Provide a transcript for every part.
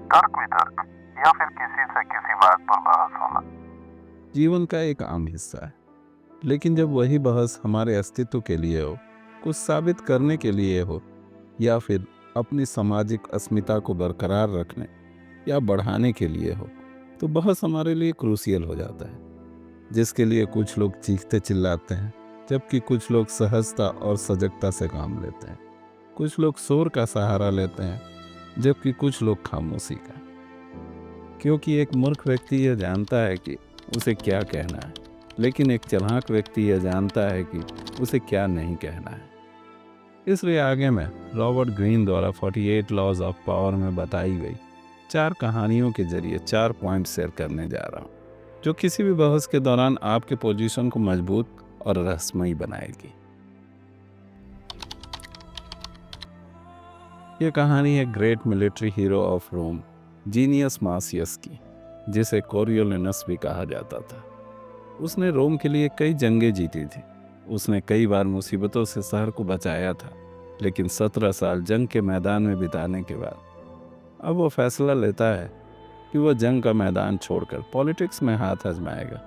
तर्क वितर्क या फिर किसी से किसी बात पर बहस होना जीवन का एक आम हिस्सा है, लेकिन जब वही बहस हमारे अस्तित्व के लिए हो, कुछ साबित करने के लिए हो, या फिर अपनी सामाजिक अस्मिता को बरकरार रखने या बढ़ाने के लिए हो, तो बहस हमारे लिए क्रूसियल हो जाता है। जिसके लिए कुछ लोग चीखते चिल्लाते हैं, जबकि कुछ लोग सहजता और सजगता से काम लेते हैं। कुछ लोग शोर का सहारा लेते हैं, जबकि कुछ लोग खामोशी का। क्योंकि एक मूर्ख व्यक्ति यह जानता है कि उसे क्या कहना है, लेकिन एक चालाक व्यक्ति यह जानता है कि उसे क्या नहीं कहना है। इसलिए आगे मैं रॉबर्ट ग्रीन द्वारा 48 लॉज ऑफ पावर में बताई गई 4 कहानियों के जरिए 4 पॉइंट शेयर करने जा रहा हूँ, जो किसी भी बहस के दौरान आपके पोजीशन को मजबूत और रहस्यमयी बनाएगी। यह कहानी है great military hero of Rome, genius Marcius की, जिसे कोरियोलिनस भी कहा जाता था। उसने रोम के लिए कई जंगें जीती थी। उसने कई बार मुसीबतों से शहर को बचाया था, लेकिन 17 साल जंग के मैदान में बिताने के बाद अब वो फैसला लेता है कि वह जंग का मैदान छोड़कर पॉलिटिक्स में हाथ आजमाएगा।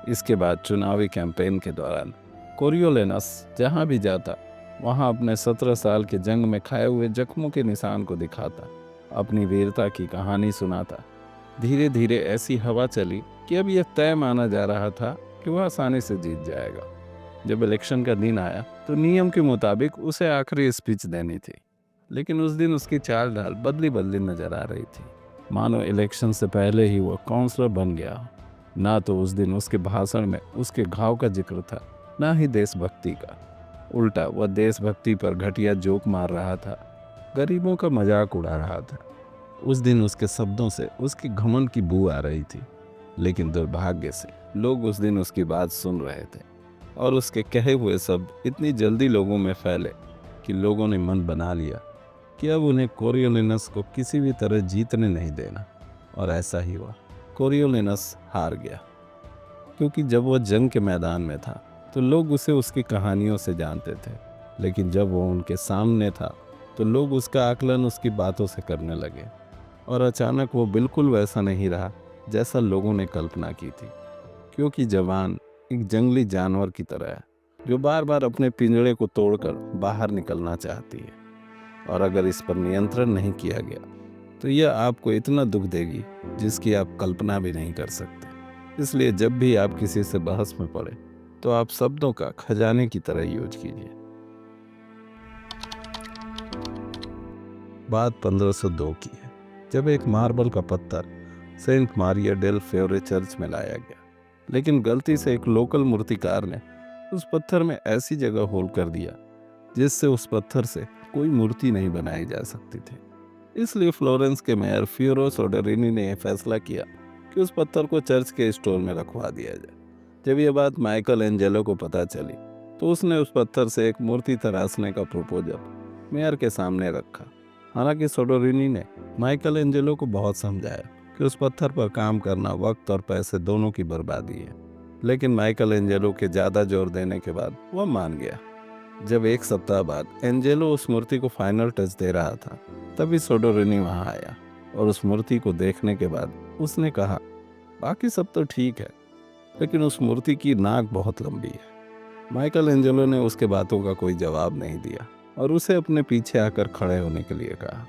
इसके बाद चुनावी कैंपेन के दौरान कोरियोलिनस जहाँ भी जाता, वहाँ अपने 17 साल के जंग में खाए हुए जख्मों के निशान को दिखाता, अपनी वीरता की कहानी सुनाता। धीरे धीरे ऐसी हवा चली कि अब यह तय माना जा रहा था कि वह आसानी से जीत जाएगा। जब इलेक्शन का दिन आया तो नियम के मुताबिक उसे आखिरी स्पीच देनी थी, लेकिन उस दिन उसकी चाल ढाल बदली बदली नजर आ रही थी, मानो इलेक्शन से पहले ही वह काउंसलर बन गया। ना तो उस दिन उसके भाषण में उसके घाव का जिक्र था, ना ही देशभक्ति का। उल्टा वह देशभक्ति पर घटिया जोक मार रहा था, गरीबों का मजाक उड़ा रहा था। उस दिन उसके शब्दों से उसकी घमंड की बू आ रही थी, लेकिन दुर्भाग्य से लोग उस दिन उसकी बात सुन रहे थे, और उसके कहे हुए शब्द इतनी जल्दी लोगों में फैले कि लोगों ने मन बना लिया कि अब उन्हें कोरियोलिनस को किसी भी तरह जीतने नहीं देना। और ऐसा ही हुआ। कोरियोलिनस हार गया, क्योंकि जब वह जंग के मैदान में था तो लोग उसे उसकी कहानियों से जानते थे, लेकिन जब वो उनके सामने था तो लोग उसका आकलन उसकी बातों से करने लगे। और अचानक वो बिल्कुल वैसा नहीं रहा जैसा लोगों ने कल्पना की थी, क्योंकि जवान एक जंगली जानवर की तरह है, जो बार बार अपने पिंजड़े को तोड़कर बाहर निकलना चाहती है। और अगर इस पर नियंत्रण नहीं किया गया तो यह आपको इतना दुख देगी जिसकी आप कल्पना भी नहीं कर सकते। इसलिए जब भी आप किसी से बहस में पड़े तो आप शब्दों का खजाने की तरह यूज कीजिए। बात 1502 की है, जब एक मार्बल का पत्थर सेंट मारिया डेल फेवरे चर्च में लाया गया, लेकिन गलती से एक लोकल मूर्तिकार ने उस पत्थर में ऐसी जगह होल कर दिया जिससे उस पत्थर से कोई मूर्ति नहीं बनाई जा सकती थी। इसलिए फ्लोरेंस के मेयर फियोरो सोडेरिनी ने यह फैसला किया कि उस पत्थर को चर्च के स्टोर में रखवा दिया जाए। जब यह बात माइकल एंजेलो को पता चली तो उसने उस पत्थर से एक मूर्ति तराशने का प्रपोजल मेयर के सामने रखा। हालांकि सोडेरिनी ने माइकल एंजेलो को बहुत समझाया कि उस पत्थर पर काम करना वक्त और पैसे दोनों की बर्बादी है, लेकिन माइकल एंजेलो के ज़्यादा जोर देने के बाद वह मान गया। जब एक सप्ताह बाद एंजेलो उस मूर्ति को फाइनल टच दे रहा था, तभी सोडेरिनी वहां आया और उस मूर्ति को देखने के बाद उसने कहा, बाकी सब तो ठीक है, लेकिन उस मूर्ति की नाक बहुत लंबी है। माइकल एंजेलो ने उसके बातों का कोई जवाब नहीं दिया और उसे अपने पीछे आकर खड़े होने के लिए कहा,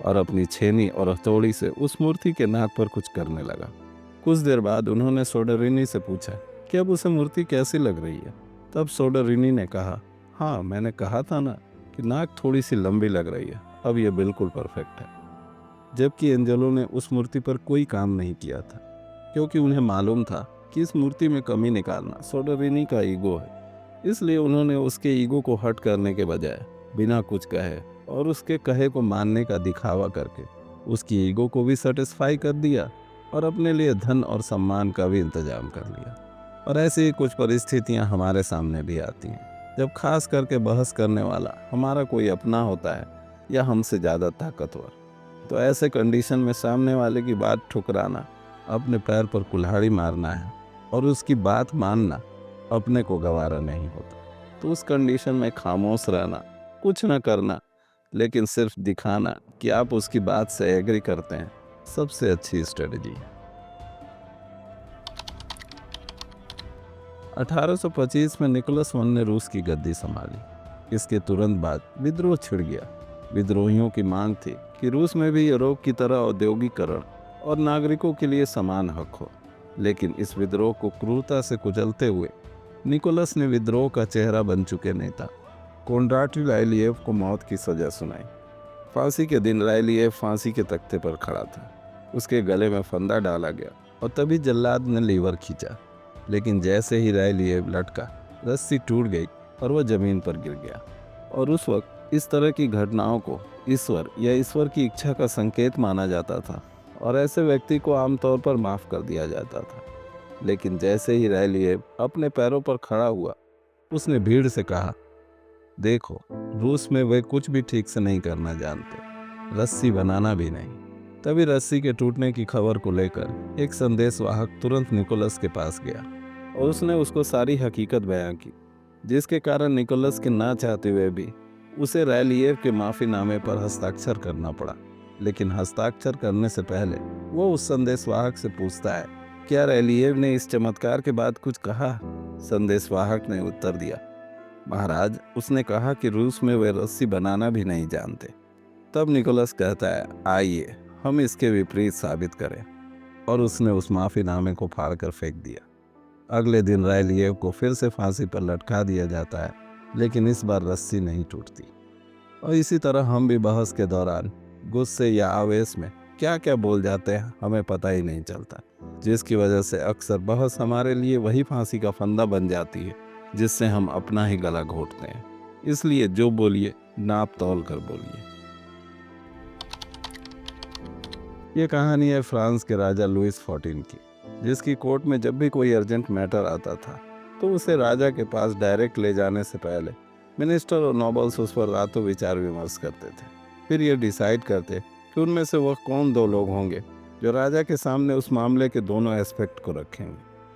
और अपनी छेनी और हथौड़ी से उस मूर्ति के नाक पर कुछ करने लगा। कुछ देर बाद उन्होंने सोडेरिनी से पूछा कि अब उसे मूर्ति कैसी लग रही है। तब सोडेरिनी ने कहा, हाँ, मैंने कहा था ना कि नाक थोड़ी सी लंबी लग रही है, अब यह बिल्कुल परफेक्ट है। जबकि एंजेलो ने उस मूर्ति पर कोई काम नहीं किया था, क्योंकि उन्हें मालूम था कि इस मूर्ति में कमी निकालना सोडेरिनी का ईगो है। इसलिए उन्होंने उसके ईगो को हर्ट करने के बजाय बिना कुछ कहे और उसके कहे को मानने का दिखावा करके उसकी ईगो को भी सेटिस्फाई कर दिया और अपने लिए धन और सम्मान का भी इंतजाम कर लिया। और ऐसी ही कुछ परिस्थितियां हमारे सामने भी आती हैं, जब खास करके बहस करने वाला हमारा कोई अपना होता है या हमसे ज़्यादा ताकतवर। तो ऐसे कंडीशन में सामने वाले की बात ठुकराना, अपने पैर पर कुल्हाड़ी मारना है और उसकी बात मानना अपने को गवारा नहीं होता। तो उस कंडीशन में खामोश रहना, कुछ ना करना, लेकिन सिर्फ दिखाना कि आप उसकी बात से एग्री करते हैं, सबसे अच्छी स्ट्रेटजी है। 1825 में निकोलस I ने रूस की गद्दी संभाली। इसके तुरंत बाद विद्रोह छिड़ गया। विद्रोहियों की मांग थी कि रूस में भी यूरोप की तरह औद्योगिकरण और नागरिकों के लिए समान हक हो। लेकिन इस विद्रोह को क्रूरता से कुचलते हुए निकोलस ने विद्रोह का चेहरा बन चुके नेता कोनराड राइलिएव को मौत की सजा सुनाई। फांसी के दिन राइलिएव फांसी के तख्ते पर खड़ा था। उसके गले में फंदा डाला गया और तभी जल्लाद ने लीवर खींचा। लेकिन जैसे ही राइलिएव लटका, रस्सी टूट गई और वह जमीन पर गिर गया। और उस वक्त इस तरह की घटनाओं को ईश्वर या ईश्वर की इच्छा का संकेत माना जाता था और ऐसे व्यक्ति को आमतौर पर माफ कर दिया जाता था। लेकिन जैसे ही राइलिएव अपने पैरों पर खड़ा हुआ, उसने भीड़ से कहा, देखो, रूस में वे कुछ भी ठीक से नहीं करना जानते, रस्सी बनाना भी नहीं। तभी रस्सी के टूटने की खबर को लेकर एक संदेशवाहक तुरंत निकोलस के पास गया और उसने उसको सारी हकीकत बयां की, जिसके कारण निकोलस के ना चाहते हुए भी उसे राइलिएव के माफीनामे पर हस्ताक्षर करना पड़ा। लेकिन हस्ताक्षर करने से पहले वो उस संदेशवाहक से पूछता है, क्या राइलिएव ने इस चमत्कार के बाद कुछ कहा? संदेशवाहक ने उत्तर दिया, महाराज, उसने कहा कि रूस में वे रस्सी बनाना भी नहीं जानते। तब निकोलस कहता है, आइए हम इसके विपरीत साबित करें, और उसने उस माफीनामे को फाड़कर फेंक दिया। अगले दिन राइलिएव को फिर से फांसी पर लटका दिया जाता है, लेकिन इस बार रस्सी नहीं टूटती। और इसी तरह हम भी बहस के दौरान गुस्से या आवेश में क्या क्या बोल जाते हैं हमें पता ही नहीं चलता, जिसकी वजह से अक्सर बहस हमारे लिए वही फांसी का फंदा बन जाती है जिससे हम अपना ही गला घोंटते हैं। इसलिए जो बोलिए नाप तौल कर बोलिए। ये कहानी है फ्रांस के राजा लुइस 14 की, जिसकी कोर्ट में जब भी कोई अर्जेंट मैटर आता था तो उसे राजा के पास डायरेक्ट ले जाने से पहले मिनिस्टर और नोबल्स उस पर रातों विचार विमर्श करते थे। फिर ये डिसाइड करते कि उनमें से वह कौन दो लोग होंगे जो राजा के सामने उस मामले के दोनों एस्पेक्ट को रखेंगे,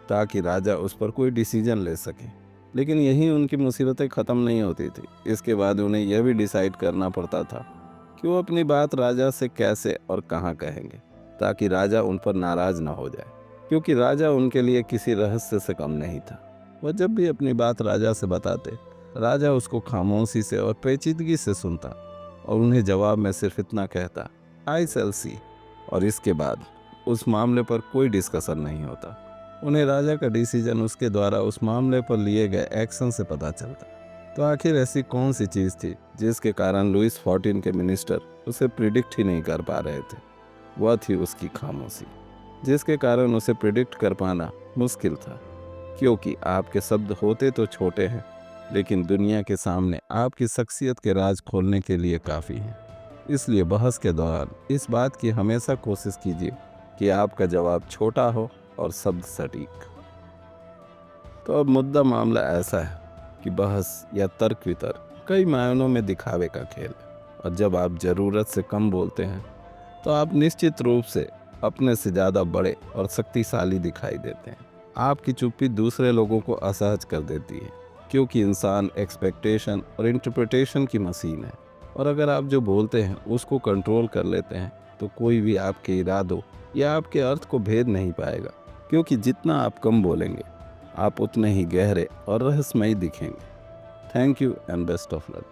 ताकि राजा उस पर कोई डिसीजन ले सके। लेकिन यही उनकी मुसीबतें ख़त्म नहीं होती थी। इसके बाद उन्हें यह भी डिसाइड करना पड़ता था कि वो अपनी बात राजा से कैसे और कहाँ कहेंगे, ताकि राजा उन पर नाराज़ ना हो जाए, क्योंकि राजा उनके लिए किसी रहस्य से कम नहीं था। वह जब भी अपनी बात राजा से बताते, राजा उसको खामोशी से और पेचीदगी से सुनता और उन्हें जवाब में सिर्फ इतना कहता, आई शैल सी, और इसके बाद उस मामले पर कोई डिस्कशन नहीं होता। उन्हें राजा का डिसीजन उसके द्वारा उस मामले पर लिए गए एक्शन से पता चलता। तो आखिर ऐसी कौन सी चीज़ थी जिसके कारण लुइस 14 के मिनिस्टर उसे प्रिडिक्ट ही नहीं कर पा रहे थे? वह थी उसकी खामोशी, जिसके कारण उसे प्रिडिक्ट कर पाना मुश्किल था, क्योंकि आपके शब्द होते तो छोटे हैं, लेकिन दुनिया के सामने आपकी शख्सियत के राज खोलने के लिए काफ़ी हैं। इसलिए बहस के दौरान इस बात की हमेशा कोशिश कीजिए कि आपका जवाब छोटा हो और शब्द सटीक। तो अब मुद्दा मामला ऐसा है कि बहस या तर्क वितर्क कई मायनों में दिखावे का खेल है, और जब आप ज़रूरत से कम बोलते हैं तो आप निश्चित रूप से अपने से ज़्यादा बड़े और शक्तिशाली दिखाई देते हैं। आपकी चुप्पी दूसरे लोगों को असहज कर देती है, क्योंकि इंसान एक्सपेक्टेशन और इंटरप्रिटेशन की मशीन है, और अगर आप जो बोलते हैं उसको कंट्रोल कर लेते हैं तो कोई भी आपके इरादों या आपके अर्थ को भेद नहीं पाएगा, क्योंकि जितना आप कम बोलेंगे आप उतने ही गहरे और रहस्यमयी दिखेंगे। Thank you and best of luck.